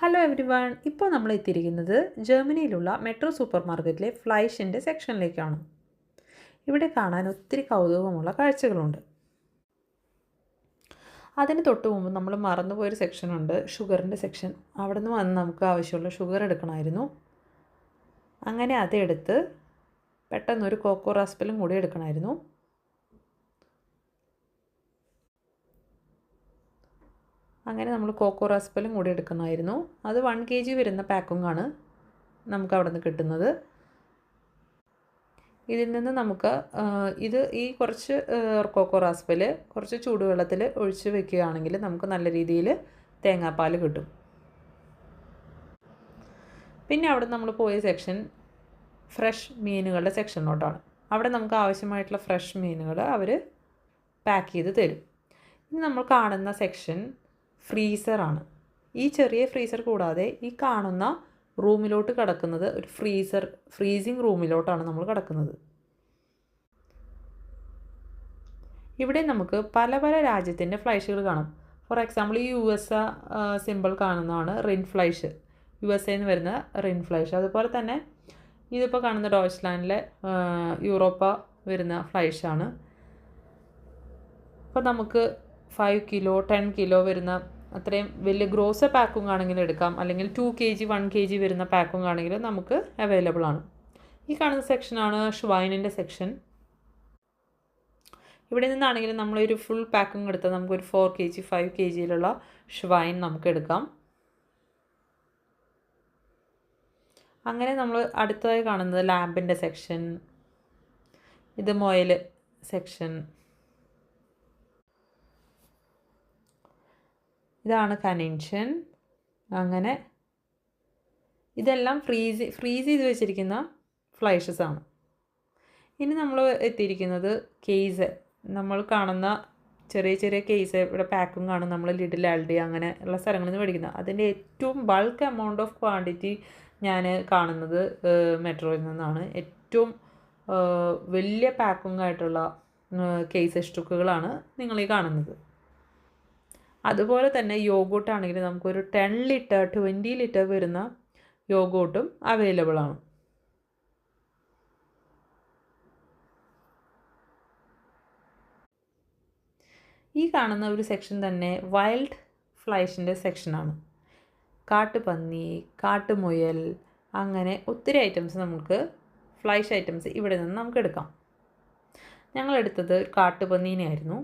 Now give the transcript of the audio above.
Hello every one, ഇപ്പോൾ നമ്മൾ എത്തിയിരിക്കുന്നത് ജർമ്മനിയിലുള്ള മെട്രോ സൂപ്പർ മാർക്കറ്റിലെ ഫ്ലൈഷിൻ്റെ സെക്ഷനിലേക്കാണ്. ഇവിടെ കാണാൻ ഒത്തിരി കൗതുകമുള്ള കാഴ്ചകളുണ്ട്. അതിന് തൊട്ട് മുമ്പ് നമ്മൾ മറന്നുപോയൊരു സെക്ഷനുണ്ട്, ഷുഗറിൻ്റെ സെക്ഷൻ. അവിടെ നിന്ന് വന്ന് നമുക്ക് ആവശ്യമുള്ള ഷുഗർ എടുക്കണമായിരുന്നു. അങ്ങനെ അതെടുത്ത് പെട്ടെന്നൊരു കോക്കോ റാസ്പലും കൂടി എടുക്കണമായിരുന്നു. അങ്ങനെ നമ്മൾ കോക്കോ റാസ്പലും കൂടി എടുക്കണമായിരുന്നു. അത് 1 kg വരുന്ന പാക്കിംഗാണ് നമുക്ക് അവിടെ നിന്ന് കിട്ടുന്നത്. ഇതിൽ നിന്ന് നമുക്ക് ഈ കുറച്ച് കോക്കോ റാസ്പൽ കുറച്ച് ചൂടുവെള്ളത്തിൽ ഒഴിച്ച് വെക്കുകയാണെങ്കിൽ നമുക്ക് നല്ല രീതിയിൽ തേങ്ങാപ്പാൽ കിട്ടും. പിന്നെ അവിടെ നമ്മൾ പോയ സെക്ഷൻ ഫ്രഷ് മീനുകളുടെ സെക്ഷനിലോട്ടാണ്. അവിടെ നമുക്ക് ആവശ്യമായിട്ടുള്ള ഫ്രഷ് മീനുകൾ അവർ പാക്ക് ചെയ്ത് തരും. ഇനി നമ്മൾ കാണുന്ന സെക്ഷൻ ഫ്രീസറാണ്. ഈ ചെറിയ ഫ്രീസർ കൂടാതെ ഈ കാണുന്ന റൂമിലോട്ട് കിടക്കുന്നത് ഒരു ഫ്രീസിങ് റൂമിലോട്ടാണ് നമ്മൾ കിടക്കുന്നത്. ഇവിടെ നമുക്ക് പല പല രാജ്യത്തിൻ്റെ ഫ്ലൈഷുകൾ കാണാം. ഫോർ എക്സാമ്പിൾ ഈ US സിമ്പിൾ കാണുന്നതാണ് റിൻ ഫ്ലൈഷ്, USA എന്ന് വരുന്ന റിൻ ഫ്ലൈഷ്. അതുപോലെ തന്നെ ഇതിപ്പോൾ കാണുന്ന ഡോയ്ച്ച്ലാൻഡിലെ യൂറോപ്പ വരുന്ന ഫ്ലൈഷാണ്. അപ്പോൾ നമുക്ക് 5 കിലോ 10 കിലോ വരുന്ന അത്രയും വലിയ ഗ്രോസ് പാക്കിംഗ് ആണെങ്കിൽ എടുക്കാം, അല്ലെങ്കിൽ 2 kg 1 kg വരുന്ന പാക്കിംഗ് ആണെങ്കിൽ നമുക്ക് അവൈലബിൾ ആണ്. ഈ കാണുന്ന സെക്ഷനാണ് ഷ്വൈനിൻ്റെ സെക്ഷൻ. ഇവിടെ നിന്നാണെങ്കിൽ നമ്മളൊരു ഫുൾ പാക്കിംഗ് എടുത്താൽ നമുക്കൊരു 4 kg 5 kgയിലുള്ള ഷ്വൈൻ നമുക്ക് എടുക്കാം. അങ്ങനെ നമ്മൾ അടുത്തതായി കാണുന്നത് ലാമ്പിൻ്റെ സെക്ഷൻ, ഇത് മൊയൽ സെക്ഷൻ, ഇതാണ് കനിൻഷൻ. അങ്ങനെ ഇതെല്ലാം ഫ്രീസ് ചെയ്ത് വെച്ചിരിക്കുന്ന ഫ്ലൈഷസ് ആണ്. ഇനി നമ്മൾ എത്തിയിരിക്കുന്നത് കേസ്. നമ്മൾ കാണുന്ന ചെറിയ ചെറിയ കേസ് ഇവിടെ പാക്കിംഗ് ആണ് നമ്മൾ ലിഡിൽ ആൽഡി അങ്ങനെ ഉള്ള സ്ഥലങ്ങളിൽ നിന്ന് മേടിക്കുന്നത്. അതിൻ്റെ ഏറ്റവും ബൾക്ക് എമൗണ്ട് ഓഫ് ക്വാണ്ടിറ്റി ഞാൻ കാണുന്നത് മെട്രോയിൽ നിന്നാണ്. ഏറ്റവും വലിയ പാക്കിംഗ് ആയിട്ടുള്ള കേസ് സ്റ്റുക്കുകളാണ് നിങ്ങളീ കാണുന്നത്. അതുപോലെ തന്നെ യോഗോട്ടാണെങ്കിൽ നമുക്കൊരു 10 ലിറ്റർ 20 ലിറ്റർ വരുന്ന യോഗോട്ടും അവൈലബിൾ ആണ്. ഈ കാണുന്ന ഒരു സെക്ഷൻ തന്നെ വൈൽഡ് ഫ്ലൈഷിൻ്റെ സെക്ഷനാണ്. കാട്ടുപന്നി, കാട്ടുമുയൽ, അങ്ങനെ ഒത്തിരി ഐറ്റംസ് നമുക്ക് ഫ്ലൈഷ് ഐറ്റംസ് ഇവിടെ നിന്ന് നമുക്ക് എടുക്കാം. ഞങ്ങളെടുത്തത് കാട്ടുപന്നീനെ ആയിരുന്നു.